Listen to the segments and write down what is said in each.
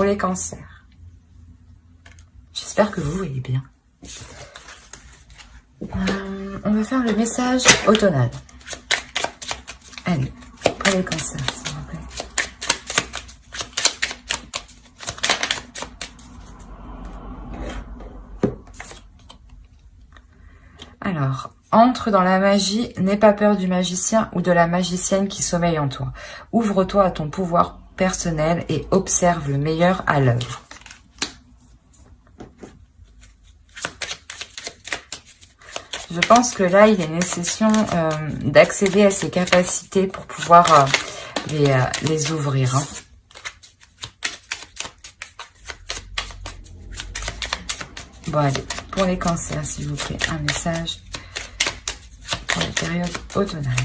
pour les cancers. J'espère que vous voyez bien. On va faire le message automnal. Allez, pour les cancers, s'il vous plaît. Alors, entre dans la magie, n'aie pas peur du magicien ou de la magicienne qui sommeille en toi. Ouvre-toi à ton pouvoir personnel et observe le meilleur à l'œuvre. Je pense que là, il est nécessaire d'accéder à ses capacités pour pouvoir les ouvrir. Hein. Bon, allez, pour les cancers, s'il vous plaît, un message pour la période automnale.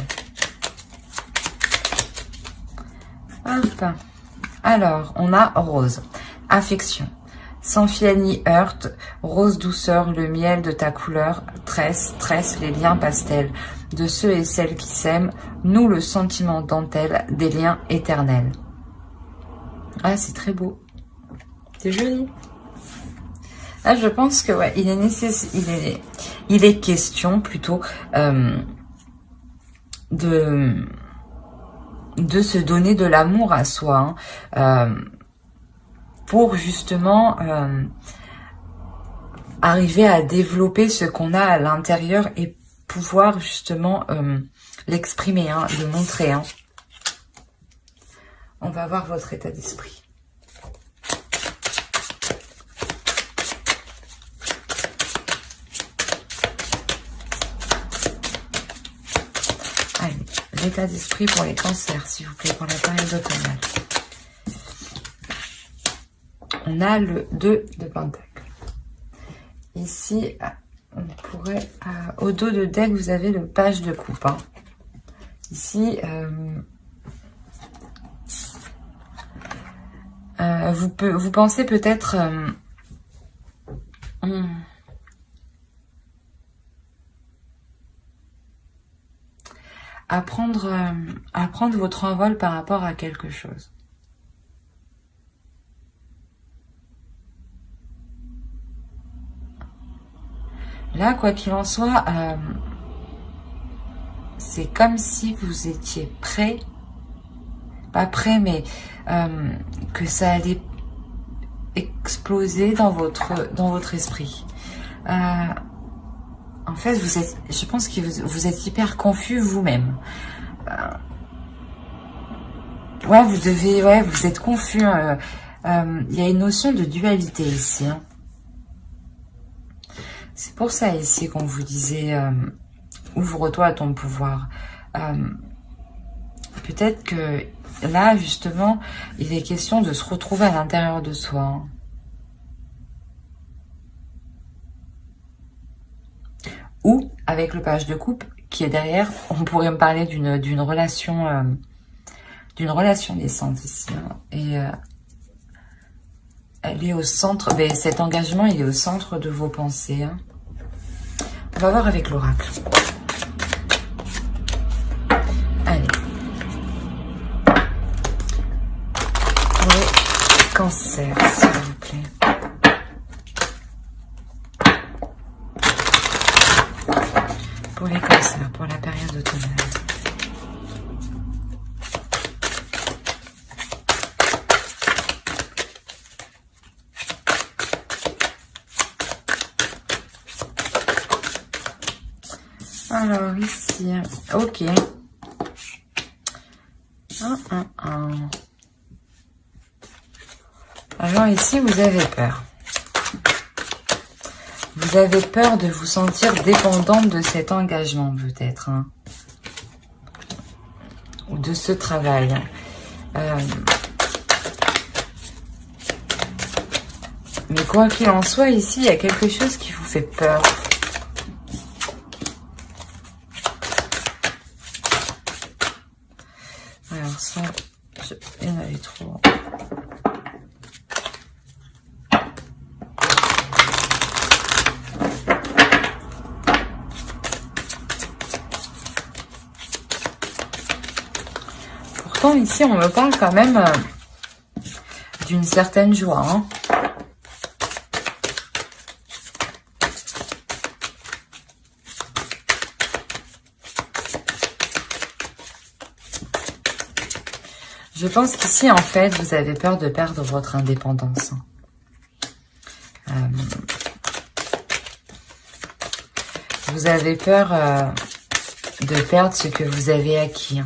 Hop. Alors, on a rose, affection. Sans fiel ni heurte, rose douceur, le miel de ta couleur, tresse les liens pastels de ceux et celles qui s'aiment, noue le sentiment dentelle des liens éternels. Ah, c'est très beau. C'est joli. Là, je pense que ouais, il est question plutôt de se donner de l'amour à soi. Hein, pour justement arriver à développer ce qu'on a à l'intérieur et pouvoir justement l'exprimer, hein, le montrer. Hein. On va voir votre état d'esprit. Allez, l'état d'esprit pour les cancers, s'il vous plaît, pour la période automnale. On a le 2 de Pentacle. Ici, on pourrait... au dos de deck, vous avez le page de coupe. Hein. Ici, vous pensez peut-être... à prendre votre envol par rapport à quelque chose. Là, quoi qu'il en soit, c'est comme si vous étiez prêt, pas prêt, mais que ça allait exploser dans votre esprit. En fait, je pense que vous êtes hyper confus vous-même. Ouais, vous êtes confus. Il y a une notion de dualité ici. Hein. C'est pour ça ici qu'on vous disait ouvre-toi à ton pouvoir. Peut-être que là, justement, il est question de se retrouver à l'intérieur de soi. Hein. Ou avec le page de coupe qui est derrière, on pourrait me parler d'une relation naissante ici. Hein. Et elle est au centre, mais cet engagement, il est au centre de vos pensées. Hein. On va voir avec l'oracle. Allez. Pour les cancers, s'il vous plaît. Pour les cancers, pour la période automnale. Alors, ici, ok. Alors, ici, vous avez peur. Vous avez peur de vous sentir dépendante de cet engagement, peut-être. Hein, ou de ce travail. Mais quoi qu'il en soit, ici, il y a quelque chose qui vous fait peur. Alors ça, il y en avait trop. Pourtant, ici, on me parle quand même d'une certaine joie. Hein. Je pense qu'ici, en fait, vous avez peur de perdre votre indépendance. Vous avez peur de perdre ce que vous avez acquis.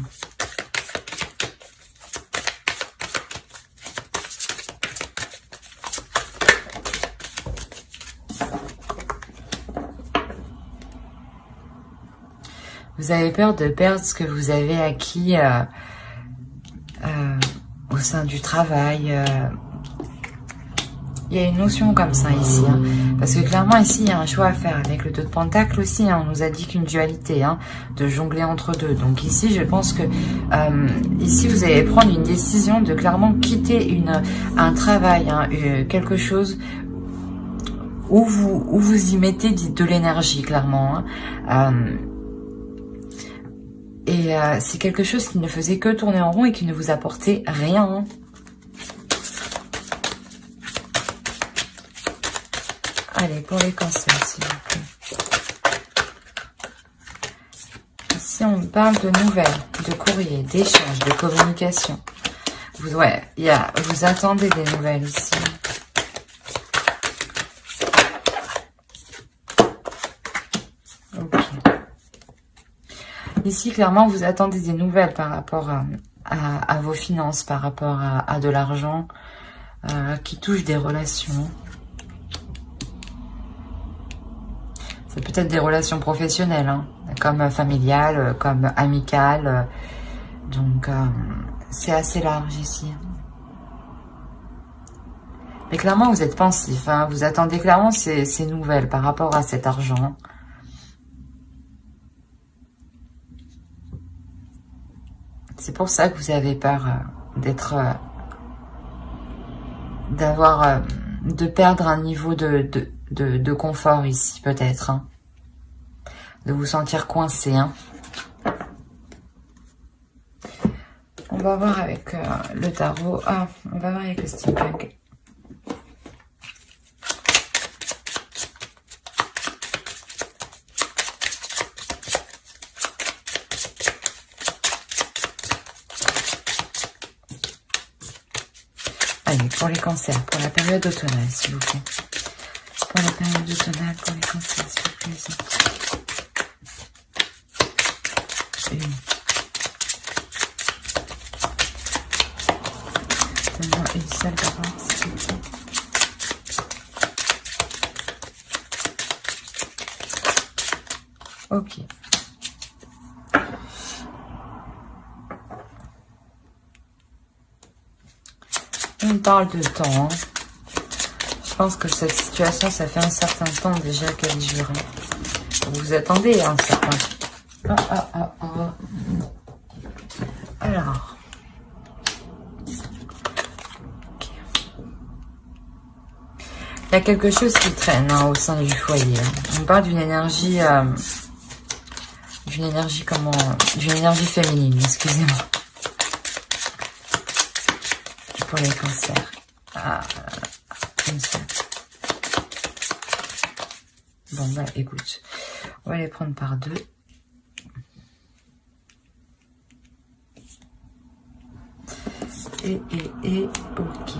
Vous avez peur de perdre ce que vous avez acquis au sein du travail. Il y a une notion comme ça ici. Hein, parce que clairement ici, il y a un choix à faire. Avec le 2 de Pentacle aussi, hein, on nous a dit qu'une dualité, hein, de jongler entre deux. Donc ici, je pense que ici, vous allez prendre une décision de clairement quitter un travail, hein, quelque chose où vous y mettez de l'énergie, clairement. Hein. Et c'est quelque chose qui ne faisait que tourner en rond et qui ne vous apportait rien. Hein. Allez, pour les cancers, s'il vous plaît. Ici, on parle de nouvelles, de courrier, d'échanges, de communication. Vous attendez des nouvelles ici. Ici, clairement, vous attendez des nouvelles par rapport à vos finances, par rapport à de l'argent qui touche des relations. C'est peut-être des relations professionnelles, hein, comme familiales, comme amicales. Donc, c'est assez large ici. Mais clairement, vous êtes pensif. Hein, vous attendez clairement ces nouvelles par rapport à cet argent. C'est pour ça que vous avez peur de perdre un niveau de confort ici, peut-être. Hein. De vous sentir coincé. Hein. On va voir avec le tarot. Ah, on va voir avec le steampunk. Allez, pour les cancers, pour la période automnale, s'il vous plaît. Pour la période automnale, pour les cancers, s'il vous plaît. Donne-moi une seule d'abord, s'il vous plaît. Ok. On parle de temps. Hein. Je pense que cette situation, ça fait un certain temps déjà qu'elle dure. Vous attendez un certain temps. Alors. Okay. Il y a quelque chose qui traîne au sein du foyer. On parle d'une énergie... d'une énergie féminine, excusez-moi. Pour les cancers. Comme ça. Bon, bah, écoute. On va les prendre par deux. Et, ok.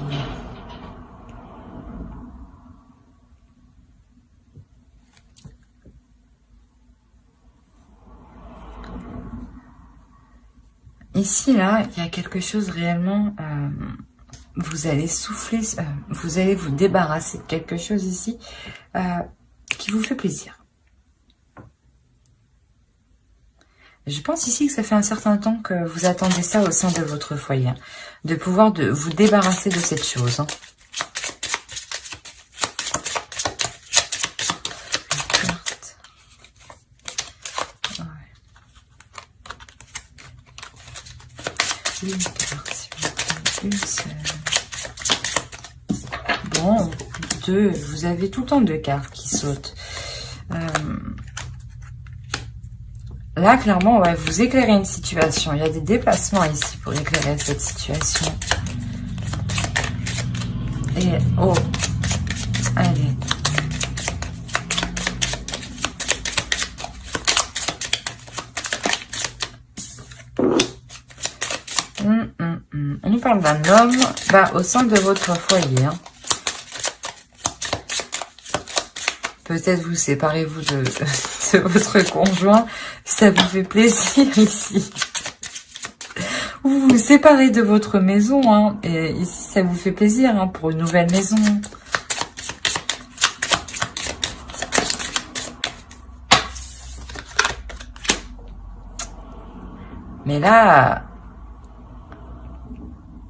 Ici, là, il y a quelque chose réellement... vous allez souffler, vous allez vous débarrasser de quelque chose ici qui vous fait plaisir. Je pense ici que ça fait un certain temps que vous attendez ça au sein de votre foyer, hein, de pouvoir vous débarrasser de cette chose. Hein. Une carte, s'il vous plaît, une seule. Bon, deux, vous avez tout le temps deux cartes qui sautent. Là, clairement, ouais, vous éclairez une situation. Il y a des déplacements ici pour éclairer cette situation. et oh, allez. On nous parle d'un homme au sein de votre foyer. Hein. Peut-être vous séparez-vous de votre conjoint. Ça vous fait plaisir ici. Vous vous séparez de votre maison. Hein, et ici, ça vous fait plaisir hein, pour une nouvelle maison. Mais là...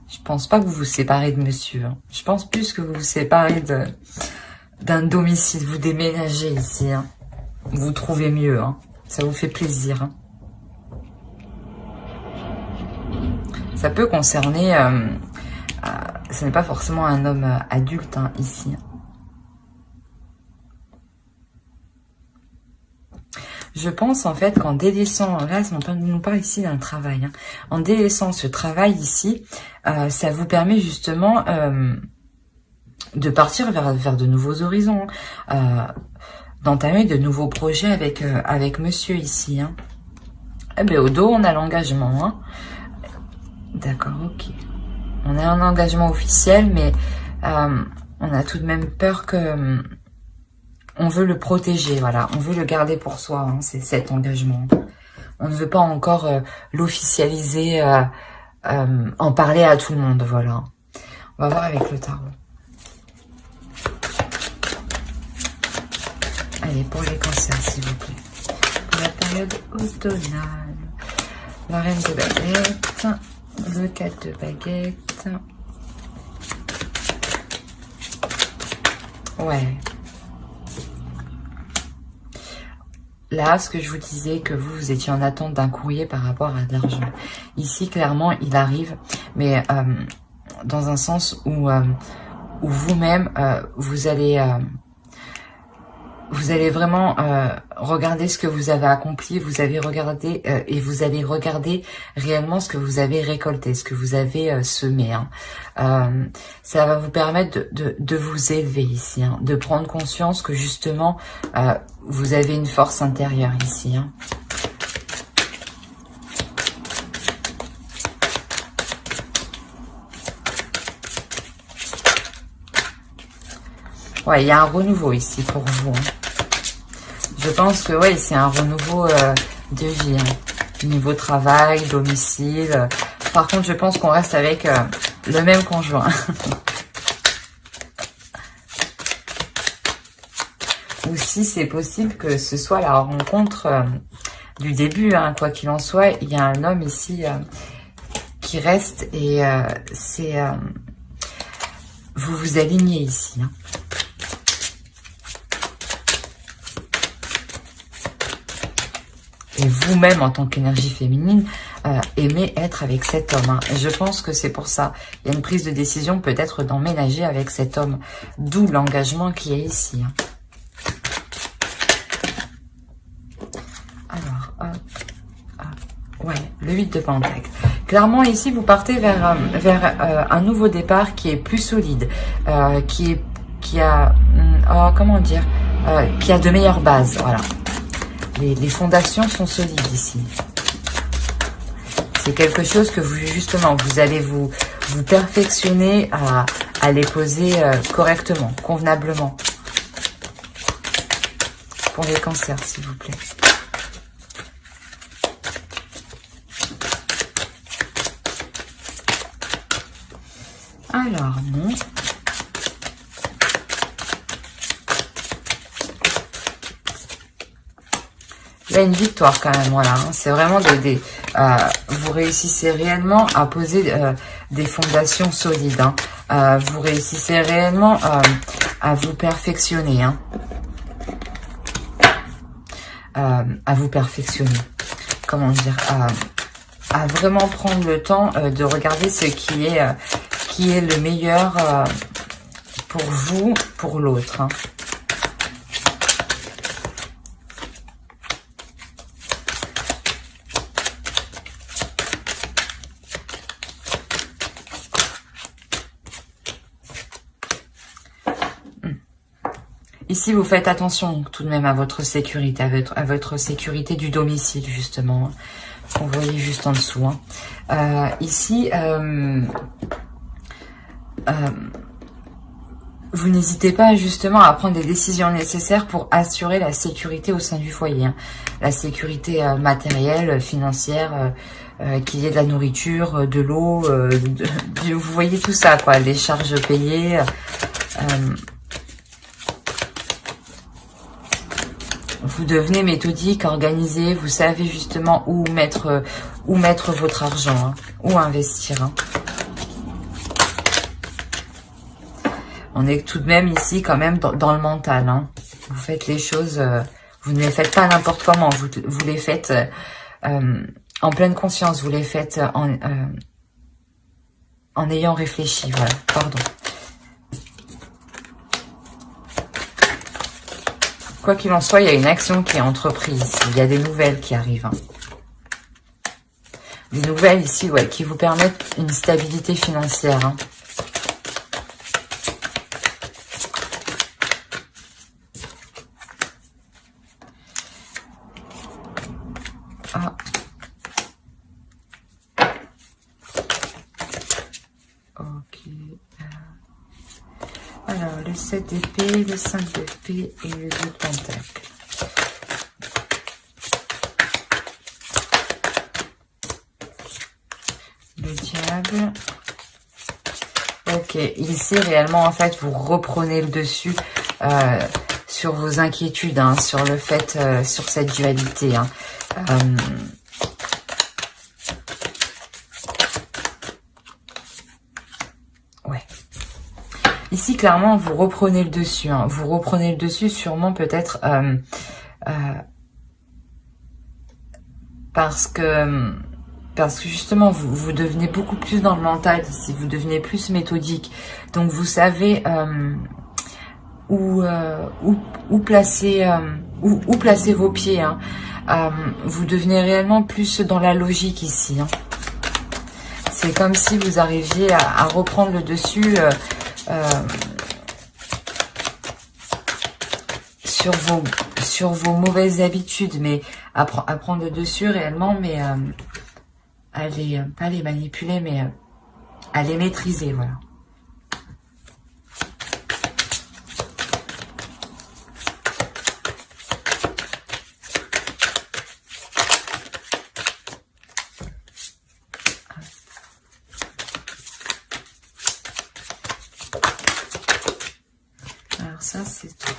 Je pense pas que vous vous séparez de monsieur. Hein. Je pense plus que vous vous séparez d'un domicile. Vous déménagez ici. Hein. Vous trouvez mieux. Hein. Ça vous fait plaisir. Hein. Ça peut concerner... ce n'est pas forcément un homme adulte hein, ici. Je pense en fait qu'en délaissant, là on nous parle ici d'un travail, hein. En délaissant ce travail ici, ça vous permet justement de partir vers de nouveaux horizons, d'entamer de nouveaux projets avec monsieur ici. Hein. Eh bien, au dos, on a l'engagement. Hein. D'accord, ok. On a un engagement officiel, mais on a tout de même peur que... on veut le protéger, voilà. On veut le garder pour soi, hein, c'est cet engagement. On ne veut pas encore l'officialiser, en parler à tout le monde, voilà. On va voir avec le tarot. Allez, pour les cancers, s'il vous plaît. Pour la période automnale. La reine de baguette, le 4 de baguette. Ouais. Là, ce que je vous disais, que vous étiez en attente d'un courrier par rapport à de l'argent. Ici, clairement, il arrive, mais dans un sens où vous-même, vous allez vraiment regarder ce que vous avez accompli, vous avez regardé et vous allez regarder réellement ce que vous avez récolté, ce que vous avez semé. Hein. Ça va vous permettre de vous élever ici, hein, de prendre conscience que justement vous avez une force intérieure ici. Hein. Ouais, il y a un renouveau ici pour vous. Hein. Je pense que ouais, c'est un renouveau de vie. Hein. Niveau travail, domicile. Par contre, je pense qu'on reste avec le même conjoint. Ou si c'est possible que ce soit la rencontre du début. Hein. Quoi qu'il en soit, il y a un homme ici qui reste et c'est... vous vous alignez ici. Hein. Et vous-même, en tant qu'énergie féminine, aimez être avec cet homme. Hein. Et je pense que c'est pour ça. Il y a une prise de décision peut-être d'emménager avec cet homme. D'où l'engagement qui est ici. Hein. Alors, ouais, le 8 de Pentacle. Clairement, ici, vous partez vers un nouveau départ qui est plus solide, qui a de meilleures bases, voilà. Les fondations sont solides ici. C'est quelque chose que vous, justement, vous allez vous perfectionner à les poser correctement, convenablement. Pour les cancers, s'il vous plaît. Alors, non. Il y a une victoire quand même, voilà. Hein. C'est vraiment vous réussissez réellement à poser des fondations solides. Hein. Vous réussissez réellement à vous perfectionner. Hein. À vous perfectionner. Comment dire, à vraiment prendre le temps de regarder ce qui est le meilleur pour vous, pour l'autre. Hein. Ici, vous faites attention tout de même à votre sécurité, à votre sécurité du domicile, justement. Vous voyez juste en dessous. Hein. Ici, vous n'hésitez pas justement à prendre des décisions nécessaires pour assurer la sécurité au sein du foyer. Hein. La sécurité matérielle, financière, qu'il y ait de la nourriture, de l'eau, vous voyez tout ça, quoi, les charges payées. Vous devenez méthodique, organisé, vous savez justement où mettre votre argent, hein, où investir. Hein. On est tout de même ici quand même dans le mental. Hein. Vous faites les choses, vous ne les faites pas n'importe comment, vous les faites en pleine conscience, vous les faites en ayant réfléchi. Voilà, pardon. Quoi qu'il en soit, il y a une action qui est entreprise ici. Il y a des nouvelles qui arrivent. Hein. Des nouvelles ici, ouais, qui vous permettent une stabilité financière. Hein. Ah. Ok. Alors, le 7 d'épée, le 5 d'épée et le 2 de pentacle. Le diable. Ok, ici, réellement, en fait, vous reprenez le dessus sur vos inquiétudes, hein, sur le fait, sur cette dualité. Hein. Ouais. Ici, clairement, vous reprenez le dessus. Hein. Vous reprenez le dessus, sûrement peut-être parce que justement, vous devenez beaucoup plus dans le mental ici. Vous devenez plus méthodique. Donc, vous savez où placer vos pieds. Hein. Vous devenez réellement plus dans la logique ici. Hein. C'est comme si vous arriviez à reprendre le dessus sur vos mauvaises habitudes, mais à prendre le dessus réellement, mais pas les manipuler, mais à les maîtriser, voilà. Alors ça, c'est trop...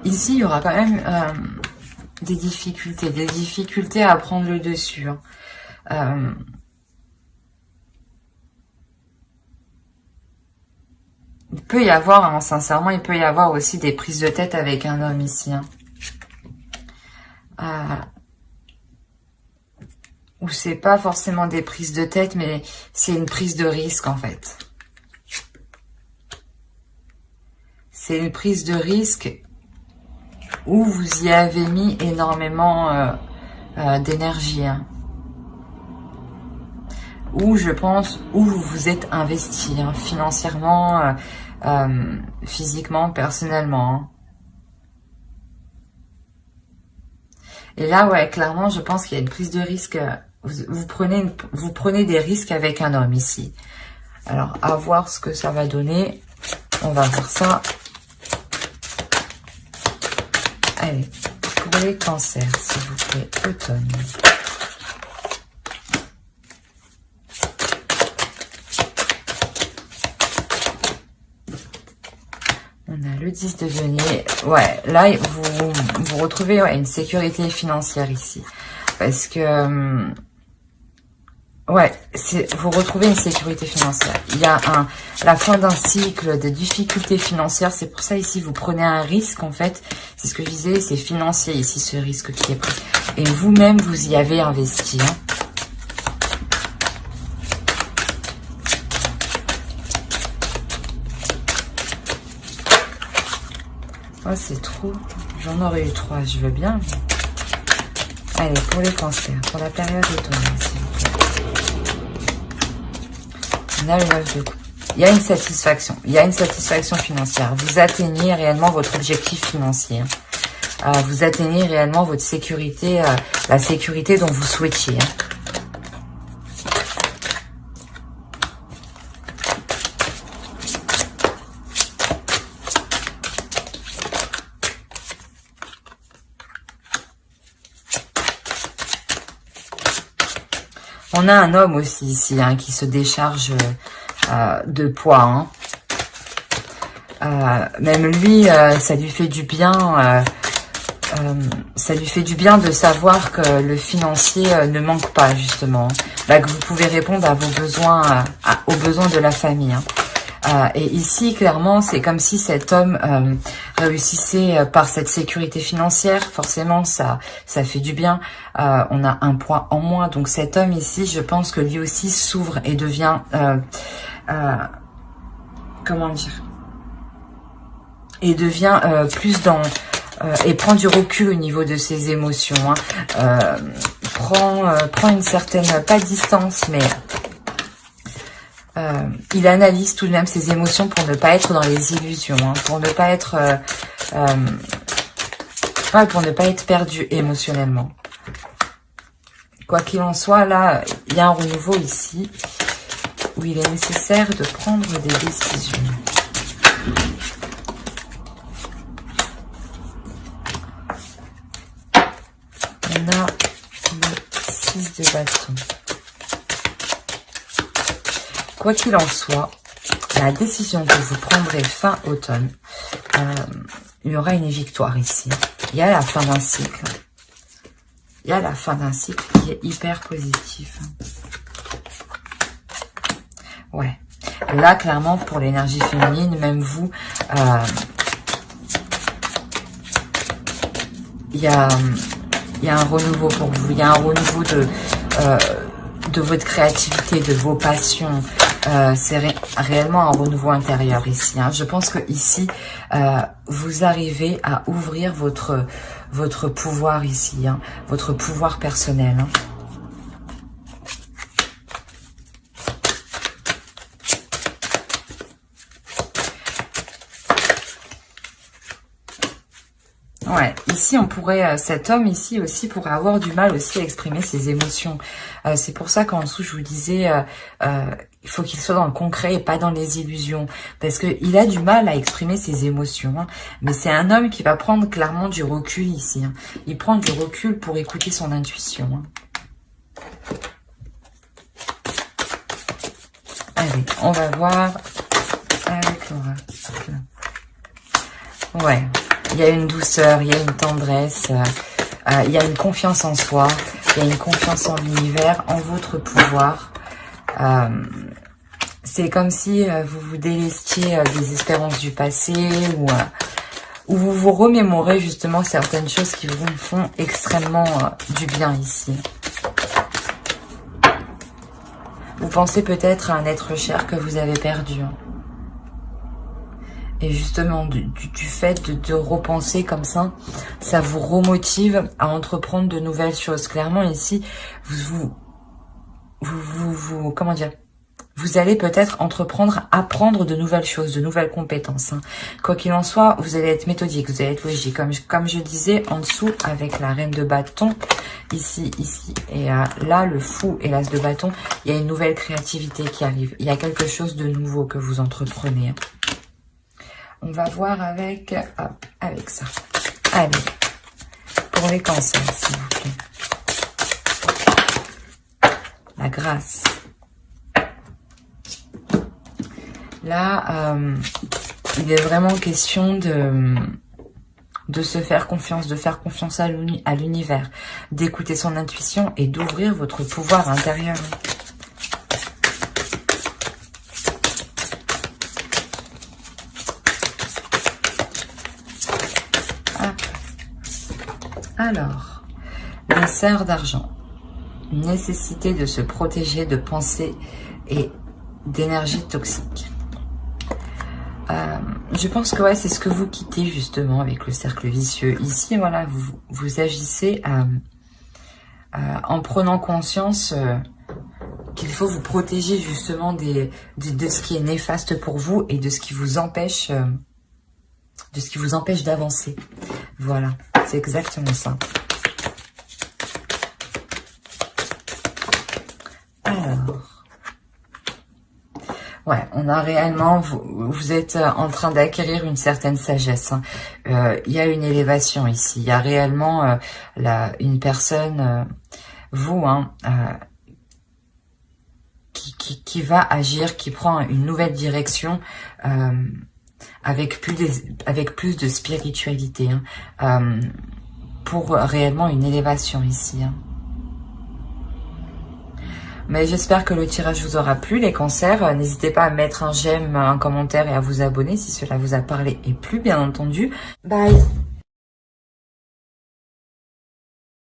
Ici, il y aura quand même des difficultés à prendre le dessus. Hein. Il peut y avoir, hein, sincèrement, il peut y avoir aussi des prises de tête avec un homme ici. Hein. Ou c'est pas forcément des prises de tête, mais c'est une prise de risque en fait. C'est une prise de risque où vous y avez mis énormément d'énergie. Hein. Où je pense, où vous vous êtes investi, hein, financièrement, physiquement, personnellement. Hein. Et là, ouais, clairement, je pense qu'il y a une prise de risque. Vous prenez des risques avec un homme ici. Alors, à voir ce que ça va donner. On va voir ça. Allez, pour les cancers, s'il vous plaît, automne. On a le 10 de denier. Ouais, là, vous retrouvez une sécurité financière ici. Parce que... ouais, vous retrouvez une sécurité financière. Il y a la fin d'un cycle de difficultés financières. C'est pour ça ici, vous prenez un risque, en fait. C'est ce que je disais, c'est financier ici, ce risque qui est pris. Et vous-même, vous y avez investi. Hein. Oh, c'est trop. J'en aurais eu 3, je veux bien. Allez, pour les cancers, pour la période automnale, s'il vous plaît. On a le 9 de coupe. Il y a une satisfaction. Il y a une satisfaction financière. Vous atteignez réellement votre objectif financier. Vous atteignez réellement votre sécurité, la sécurité dont vous souhaitiez. On a un homme aussi ici qui se décharge de poids. Même lui, ça lui fait du bien. Ça lui fait du bien de savoir que le financier ne manque pas justement. Que vous pouvez répondre à vos besoins, aux besoins de la famille. Et ici, clairement, c'est comme si cet homme réussissait par cette sécurité financière. Forcément, ça fait du bien. On a un poids en moins. Donc cet homme ici, je pense que lui aussi s'ouvre et devient... comment dire? Et devient plus dans... et prend du recul au niveau de ses émotions. Prend une certaine... pas distance, mais... il analyse tout de même ses émotions pour ne pas être dans les illusions, pour ne pas être perdu émotionnellement. Quoi qu'il en soit, là, il y a un renouveau ici où il est nécessaire de prendre des décisions. On a le 6 de bâton. Quoi qu'il en soit, la décision que vous prendrez fin automne, il y aura une victoire ici. Il y a la fin d'un cycle. Il y a la fin d'un cycle qui est hyper positif. Ouais. Là, clairement, pour l'énergie féminine, même vous, il y a un renouveau pour vous. Il y a un renouveau de votre créativité, de vos passions. C'est réellement un renouveau intérieur ici. Je pense que ici, vous arrivez à ouvrir votre pouvoir ici, votre pouvoir personnel. Ouais, ici on pourrait, cet homme ici aussi pourrait avoir du mal aussi à exprimer ses émotions. C'est pour ça qu'en dessous je vous disais, il faut qu'il soit dans le concret et pas dans les illusions. Parce qu'il a du mal à exprimer ses émotions. Mais c'est un homme qui va prendre clairement du recul ici. Il prend du recul pour écouter son intuition. Allez, on va voir avec l'oracle. Ouais. Il y a une douceur, il y a une tendresse, il y a une confiance en soi, il y a une confiance en l'univers, en votre pouvoir. C'est comme si vous vous délestiez des espérances du passé ou vous vous remémorez justement certaines choses qui vous font extrêmement du bien ici. Vous pensez peut-être à un être cher que vous avez perdu. Et justement, du fait de repenser comme ça, ça vous remotive à entreprendre de nouvelles choses. Clairement, ici, comment dire, vous allez peut-être apprendre de nouvelles choses, de nouvelles compétences. Quoi qu'il en soit, vous allez être méthodique, vous allez être logique. Comme je disais, en dessous, avec la reine de bâton, ici, et là, le fou et l'as de bâton, il y a une nouvelle créativité qui arrive. Il y a quelque chose de nouveau que vous entreprenez. On va voir avec ça. Allez, pour les cancers, s'il vous plaît. La grâce. Là, il est vraiment question de se faire confiance, de faire confiance à l'univers, d'écouter son intuition et d'ouvrir votre pouvoir intérieur. Alors, les sœurs d'argent. Nécessité de se protéger de pensées et d'énergie toxique. Je pense que ouais, c'est ce que vous quittez justement avec le cercle vicieux. Ici, voilà, vous agissez en prenant conscience qu'il faut vous protéger justement de ce qui est néfaste pour vous et de ce qui vous empêche d'avancer. Voilà, c'est exactement ça. Alors, ouais, on a réellement, vous êtes en train d'acquérir une certaine sagesse. Hein. Il y a une élévation ici. Il y a réellement une personne, vous, hein, qui va agir, qui prend une nouvelle direction avec plus de spiritualité, hein, pour réellement une élévation ici. Hein. Mais j'espère que le tirage vous aura plu, les cancers. N'hésitez pas à mettre un j'aime, un commentaire et à vous abonner si cela vous a parlé et plu, bien entendu. Bye!